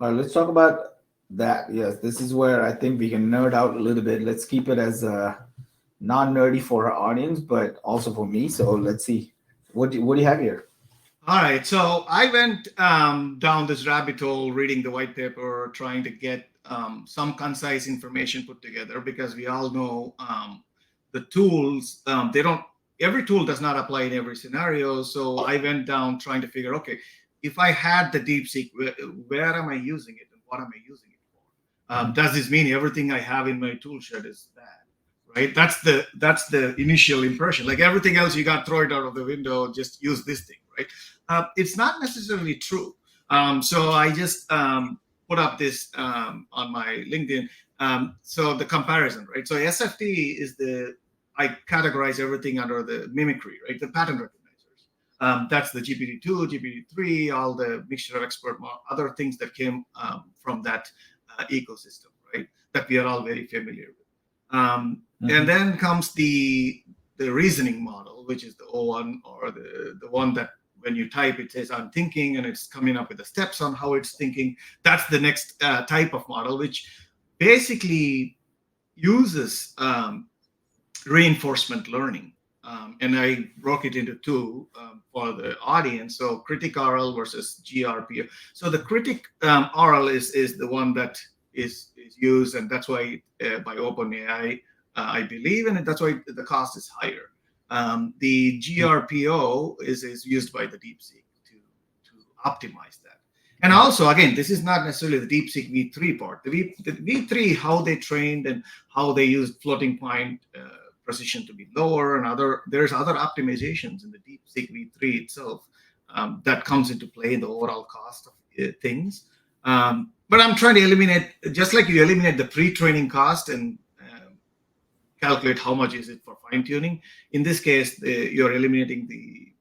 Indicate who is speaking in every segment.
Speaker 1: All right, let's talk about that. Yes, this is where I think we can nerd out a little bit. Let's keep it as non-nerdy for our audience, but also for me. So let's see. What do you have here?
Speaker 2: All right, so I went down this rabbit hole reading the white paper, trying to get some concise information put together because we all know the tools, they don't, every tool does not apply in every scenario. So I went down trying to figure, okay, if I had the DeepSeek, where am I using it and what am I using it for? Does this mean everything I have in my tool shed is bad? Right? That's the initial impression. Like everything else, you got throw it out of the window. Just use this thing, right? It's not necessarily true. So I just put up this on my LinkedIn. So the comparison, right? So SFT is I categorize everything under the mimicry, right? The pattern recognizers. That's the GPT-2, GPT-3, all the mixture of expert, other things that came from that ecosystem, right? That we are all very familiar with. And then comes the reasoning model, which is the O1 or the one that when you type, it says I'm thinking and it's coming up with the steps on how it's thinking. That's the next type of model, which basically uses reinforcement learning. And I broke it into two for the audience. So critic RL versus GRPO. So the critic RL is the one that is used, and that's why by OpenAI, I believe, and that's why the cost is higher. The GRPO is used by the DeepSeek to optimize that. And also, again, this is not necessarily the DeepSeek V3 part. The V3, how they trained and how they used floating point precision to be lower, and there's other optimizations in the DeepSeek V3 itself that comes into play in the overall cost of things. But I'm trying to eliminate, just like you eliminate the pre-training cost and calculate how much is it for fine tuning. In this case, you're eliminating the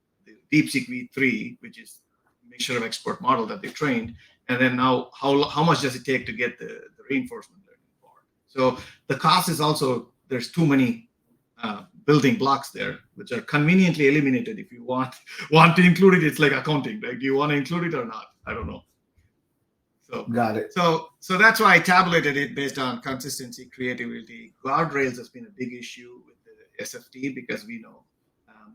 Speaker 2: DeepSeek V3, which is a mixture of expert model that they trained, and then now how much does it take to get the reinforcement learning part? So the cost is also, there's too many building blocks there, which are conveniently eliminated. If you want to include it, it's like accounting, right? Do you want to include it or not? I don't know. So
Speaker 1: Got it.
Speaker 2: So that's why I tabulated it based on consistency, creativity. Guardrails has been a big issue with the SFT because we know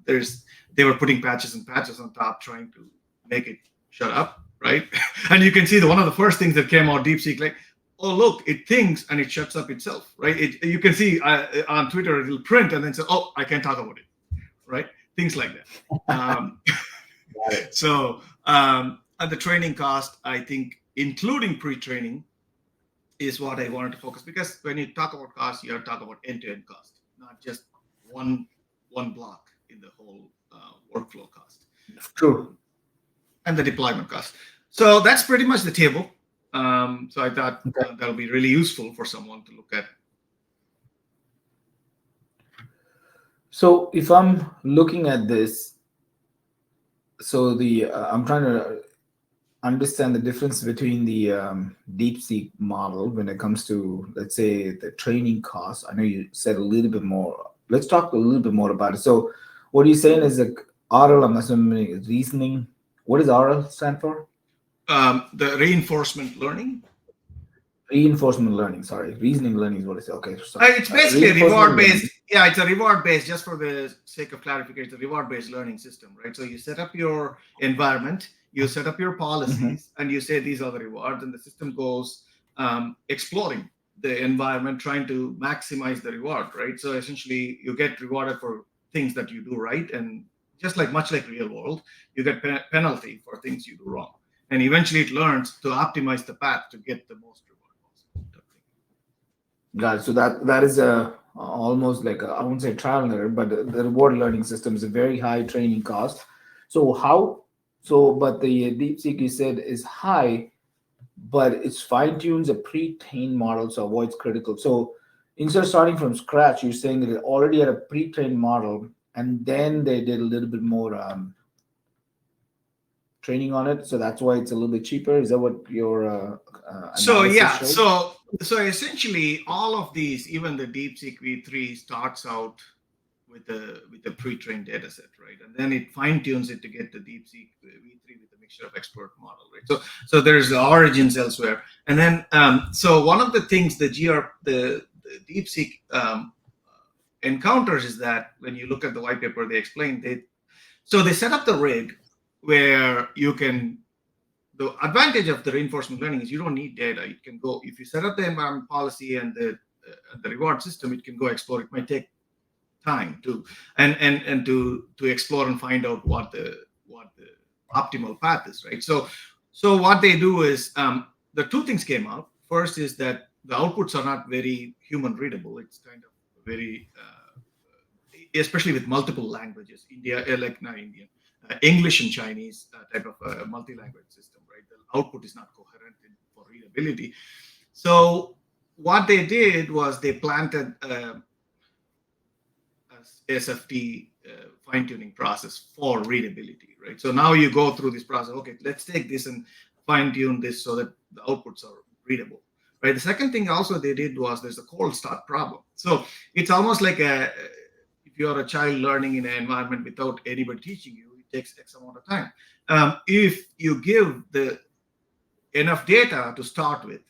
Speaker 2: they were putting patches and patches on top, trying to make it shut up, right? And you can see one of the first things that came out DeepSeek, like, oh look, it thinks and it shuts up itself, right? You can see on Twitter it'll print and then say, oh, I can't talk about it, right? Things like that. So at the training cost, I think including pre-training is what I wanted to focus, because when you talk about cost, you have to talk about end-to-end cost, not just one block in the whole workflow cost.
Speaker 1: True.
Speaker 2: And the deployment cost. So that's pretty much the table. So I thought that'll be really useful for someone to look at.
Speaker 1: So if I'm looking at this, so I'm trying to understand the difference between the DeepSeek model when it comes to, let's say, the training costs. I know you said a little bit more. Let's talk a little bit more about it. So what are you saying is that RL, I'm assuming, is reasoning. What does RL stand for?
Speaker 2: The reinforcement learning.
Speaker 1: Reinforcement learning. Sorry, reasoning learning is what I say. Okay, so
Speaker 2: it's basically a reward-based. Yeah, it's a reward-based. Just for the sake of clarification, it's a reward-based learning system, right? So you set up your environment, you set up your policies, and you say these are the rewards, and the system goes exploring the environment, trying to maximize the reward, right? So essentially, you get rewarded for things that you do right, and just much like real world, you get penalty for things you do wrong, and eventually it learns to optimize the path to get the most reward possible.
Speaker 1: Got it. So that is almost like I won't say trial and error, but the reward learning system is a very high training cost. So but the DeepSeek you said is high, but it's fine tunes a pre-trained model, so avoids critical. So instead of starting from scratch, you're saying that it already had a pre-trained model, and then they did a little bit more training on it. So that's why it's a little bit cheaper. Is that what your
Speaker 2: so yeah
Speaker 1: showed?
Speaker 2: so essentially all of these, even the DeepSeek V3 starts out with a pre-trained data set, right? And then it fine-tunes it to get the DeepSeek V3 with the mixture of expert model, right? So there's the origins elsewhere, and then so one of the things the DeepSeek encounters is that when you look at the white paper, they explain they set up the rig where you can. The advantage of the reinforcement learning is you don't need data. You can go if you set up the environment policy and the reward system, it can go explore. It might take time to explore and find out what the optimal path is, right? So what they do is the two things came out. First is that the outputs are not very human readable. It's kind of very especially with multiple languages, like not Indian, English and Chinese type of multi-language system, right? The output is not coherent for readability. So what they did was they planted SFT fine-tuning process for readability, right? So now you go through this process. Okay, let's take this and fine-tune this so that the outputs are readable, right? The second thing also they did was there's a cold start problem. So it's almost like if you're a child learning in an environment without anybody teaching you, it takes X amount of time. If you give enough data to start with,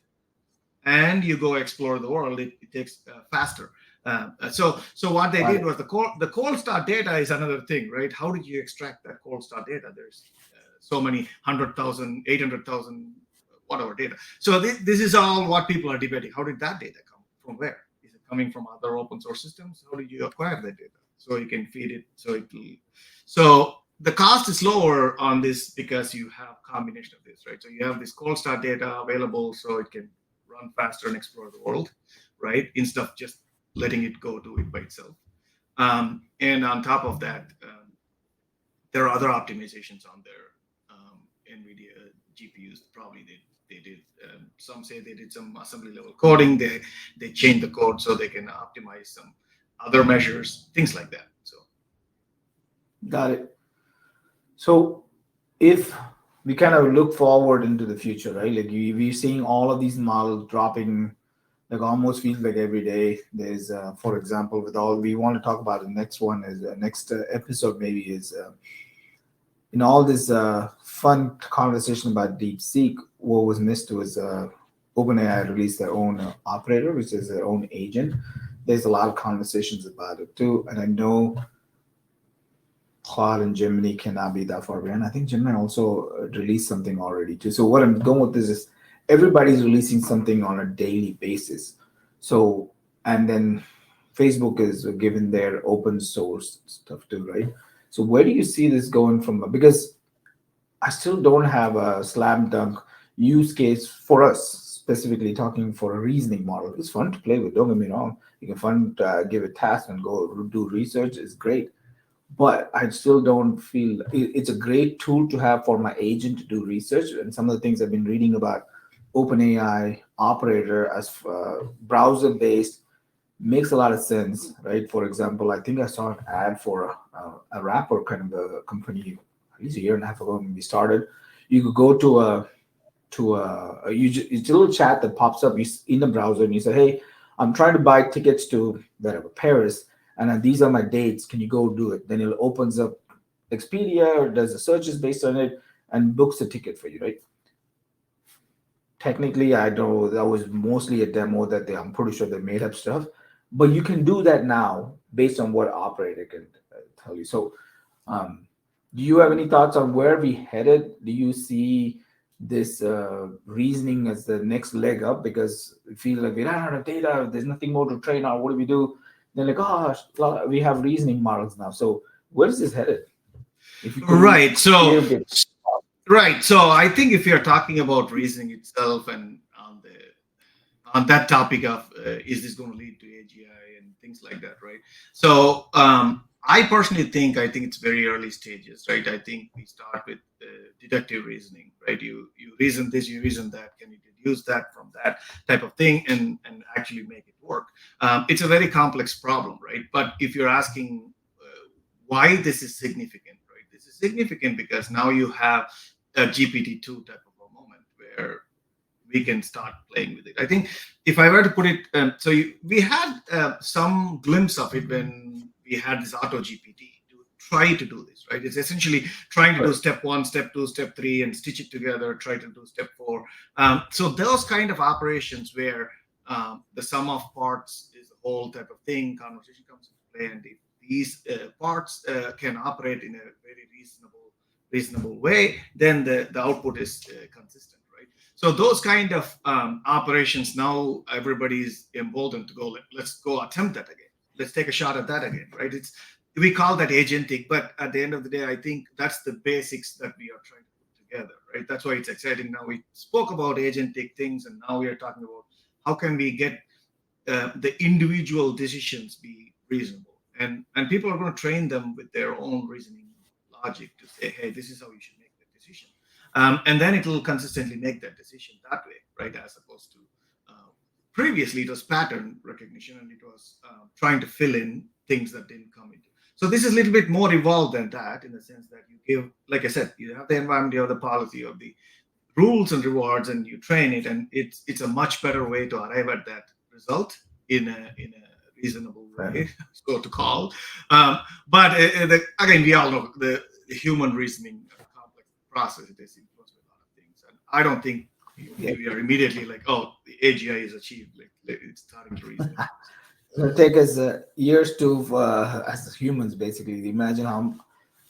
Speaker 2: and you go explore the world, it takes faster. So what they did was the cold start data is another thing, right? How did you extract that cold start data? There's so many 100,000, 800,000, whatever data. So this is all what people are debating. How did that data come from? Where is it coming from? Other open source systems? How did you acquire that data? So you can feed it. So the cost is lower on this because you have combination of this, right? So you have this cold start data available, so it can run faster and explore the world, right? Instead of just letting it go do it by itself. And on top of that, there are other optimizations on their NVIDIA GPUs. Probably they did. Some say they did some assembly level coding. They changed the code so they can optimize some other measures, things like that. So,
Speaker 1: got it. So if we kind of look forward into the future, right? Like we're seeing all of these models dropping, like almost feels like every day. There's, for example, with all we want to talk about, the next one is next episode maybe is in all this fun conversation about DeepSeek. What was missed was OpenAI released their own operator, which is their own agent. There's a lot of conversations about it too, and I know Claude and Gemini cannot be that far behind. I think Gemini also released something already too. So what I'm going with this is everybody's releasing something on a daily basis. So and then Facebook is giving their open source stuff too, right? So where do you see this going from? Because I still don't have a slam dunk use case for us, specifically talking for a reasoning model. It's fun to play with, don't get me wrong. You can fun give a task and go do research. It's great. But I still don't feel it's a great tool to have for my agent to do research. And some of the things I've been reading about OpenAI operator as browser based makes a lot of sense, right? For example, I think I saw an ad for a rapper kind of a company at least a year and a half ago when we started. You could go it's a little chat that pops up in the browser, and you say, "Hey, I'm trying to buy tickets to whatever Paris, and these are my dates. Can you go do it?" Then it opens up Expedia or does the searches based on it and books a ticket for you, right? Technically, I know that was mostly a demo that I'm pretty sure they made up stuff, but you can do that now based on what operator can tell you. So, do you have any thoughts on where we headed? Do you see this reasoning as the next leg up? Because we feel like we ran out of data, there's nothing more to train on. What do we do? Then like, gosh, we have reasoning models now. So where is this headed? If you could
Speaker 2: right. So,
Speaker 1: clear it.
Speaker 2: right. So I think if you're talking about reasoning itself and on that topic of is this going to lead to AGI and things like that, right? So I personally think it's very early stages, right? I think we start with deductive reasoning, right? You reason this, you reason that. Can you deduce that from that type of thing and actually make it work? It's a very complex problem, right? But if you're asking why this is significant, right? This is significant because now you have a GPT-2 type of a moment where we can start playing with it. I think if I were to put it, we had some glimpse of it when we had this Auto GPT to try to do this, right? It's essentially trying to do
Speaker 1: Right.
Speaker 2: step 1, step 2, step 3, and stitch it together, try to do step 4. So those kind of operations where the sum of parts is the whole type of thing, conversation comes into play, and if these parts can operate in a very reasonable way, then the output is consistent, right? So those kind of operations, now everybody is emboldened to go, let's go attempt that again. Let's take a shot at that again, right? It's We call that agentic, but at the end of the day, I think that's the basics that we are trying to put together, right? That's why it's exciting. Now we spoke about agentic things, and now we are talking about how can we get the individual decisions be reasonable, and people are going to train them with their own reasoning logic to say, hey, this is how you should make that decision, and then it will consistently make that decision that way, right? As opposed to previously it was pattern recognition, and it was trying to fill in things that didn't come into. So this is a little bit more evolved than that, in the sense that you give, like I said, you have the environment, you have the policy, of the rules and rewards, and you train it, and it's a much better way to arrive at that result in a reasonable
Speaker 1: Right.
Speaker 2: way, so to call. But again, we all know the human reasoning, complex process, it is influenced by a lot of things, and I don't think
Speaker 1: Yeah.
Speaker 2: we are immediately like, oh, the AGI is achieved, like it's starting to reason.
Speaker 1: It'll take us years to, as humans, basically. Imagine how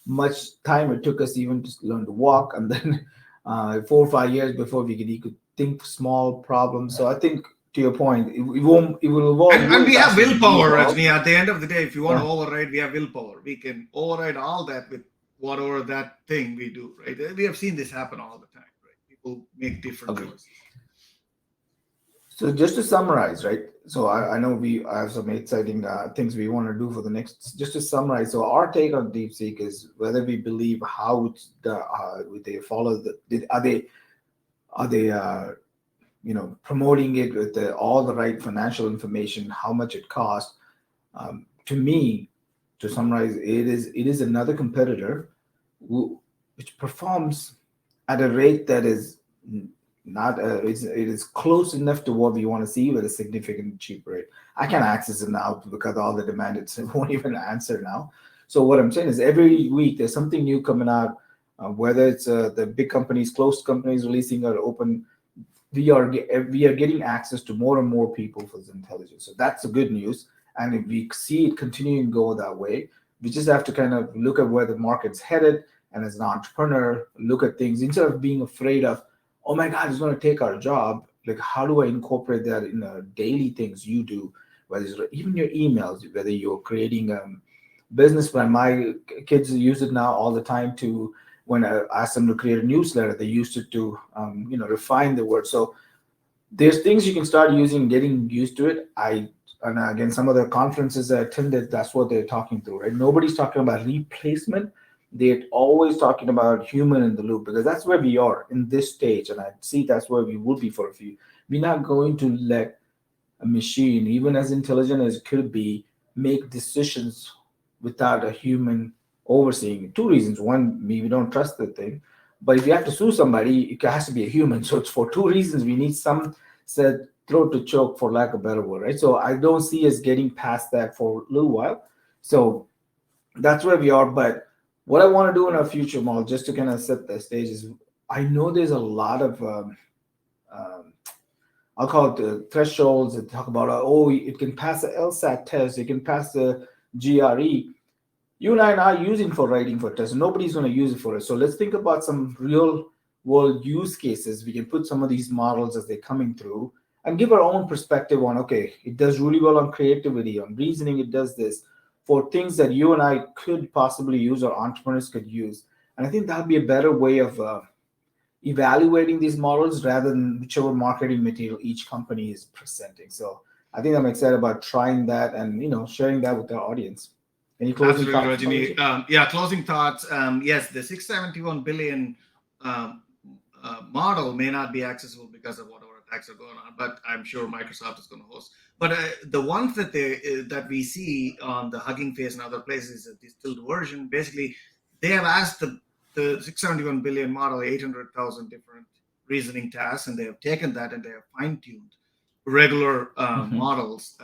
Speaker 1: much time it took us even to learn to walk, and then 4 or 5 years before we could think small problems. So I think, to your point, it will evolve
Speaker 2: And
Speaker 1: way
Speaker 2: we have
Speaker 1: faster than we
Speaker 2: willpower,
Speaker 1: evolve.
Speaker 2: Rajni. At the end of the day, if you want to
Speaker 1: Yeah.
Speaker 2: override, we have willpower. We can override all that with whatever that thing we do, right? We have seen this happen all the time, right? People make different
Speaker 1: Okay.
Speaker 2: choices.
Speaker 1: So just to summarize, right? So I know I have some exciting things we want to do for the next. Just to summarize, so our take on DeepSeek is whether we believe how they follow are they promoting it with all the right financial information, how much it costs. To me, to summarize, it is another competitor which performs at a rate that is not it is close enough to what we want to see, but a significant cheaper rate. I can't access it now because all the demand it won't even answer now. So what I'm saying is every week there's something new coming out, whether it's the big companies, closed companies releasing or open. We are getting access to more and more people for this intelligence. So that's the good news. And if we see it continuing to go that way, we just have to kind of look at where the market's headed, and as an entrepreneur, look at things instead of being afraid of, oh my God, it's going to take our job. Like, how do I incorporate that in the daily things you do, whether it's even your emails, whether you're creating business plan. My kids use it now all the time to, when I ask them to create a newsletter, they used it to refine the word. So there's things you can start using, getting used to it. And again, some of the conferences I attended, that's what they're talking through, right? Nobody's talking about replacement. They're always talking about human in the loop, because that's where we are in this stage, and I see that's where we will be for a few. We're not going to let a machine, even as intelligent as it could be, make decisions without a human overseeing. Two reasons: one, we don't trust the thing, but if you have to sue somebody, it has to be a human. So it's for two reasons. We need some said throat to choke, for lack of a better word, right? So I don't see us getting past that for a little while. So that's where we are. But what I want to do in our future, Mal, just to kind of set the stage, is I know there's a lot of um, I'll call it the thresholds that talk about, oh, it can pass the LSAT test, it can pass the GRE. You and I are not using for writing for tests. Nobody's going to use it for it. So let's think about some real world use cases. We can put some of these models as they're coming through and give our own perspective on, okay, it does really well on creativity, on reasoning, it does this for things that you and I could possibly use or entrepreneurs could use. And I think that'd be a better way of evaluating these models rather than whichever marketing material each company is presenting. So I think I'm excited about trying that and sharing that with our audience. Any closing
Speaker 2: Absolutely,
Speaker 1: thoughts,
Speaker 2: Rajini.
Speaker 1: Balaji?
Speaker 2: Yeah, closing thoughts. Yes, the 671 billion um, model may not be accessible because of whatever attacks are going on, but I'm sure Microsoft is going to host. But the ones that we see on the Hugging Face and other places, a distilled version, basically, they have asked the 671 billion model 800,000 different reasoning tasks, and they have taken that and they have fine tuned regular
Speaker 1: Mhm.
Speaker 2: models.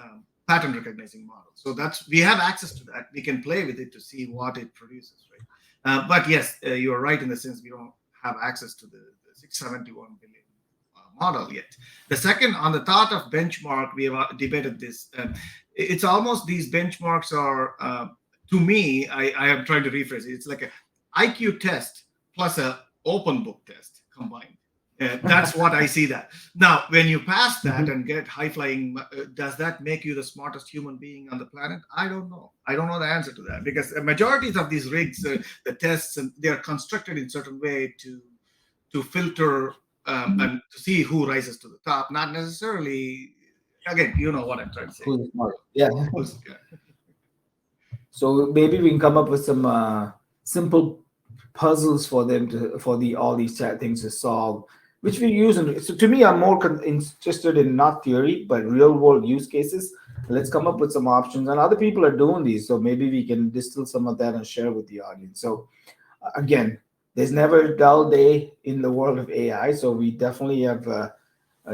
Speaker 2: pattern recognizing model. So that's, we have access to that. We can play with it to see what it produces, right? But yes, you're right in the sense we don't have access to the 671 billion model yet. The second, on the thought of benchmark, we have debated this. It's almost, these benchmarks are, to me, I am trying to rephrase it. It's like a IQ test plus a open book test combined. That's what I see that. Now, when you pass that and get high flying, does that make you the smartest human being on the planet? I don't know. I don't know the answer to that, because majorities of these rigs, the tests, and they are constructed in certain way to filter and to see who rises to the top, not necessarily. Again, you know what I'm trying to say.
Speaker 1: Who's smart? Yeah.
Speaker 2: Yeah.
Speaker 1: So maybe we can come up with some simple puzzles for them to for the all these things to solve, which we use. So to me, I'm more interested in not theory but real world use cases. Let's come up with some options, and other people are doing these, so maybe we can distill some of that and share with the audience. So again, there's never a dull day in the world of AI. So we definitely have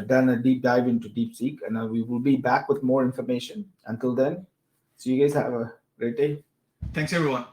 Speaker 1: done a deep dive into DeepSeek, and we will be back with more information. Until then, so you guys have a great day.
Speaker 2: Thanks, everyone.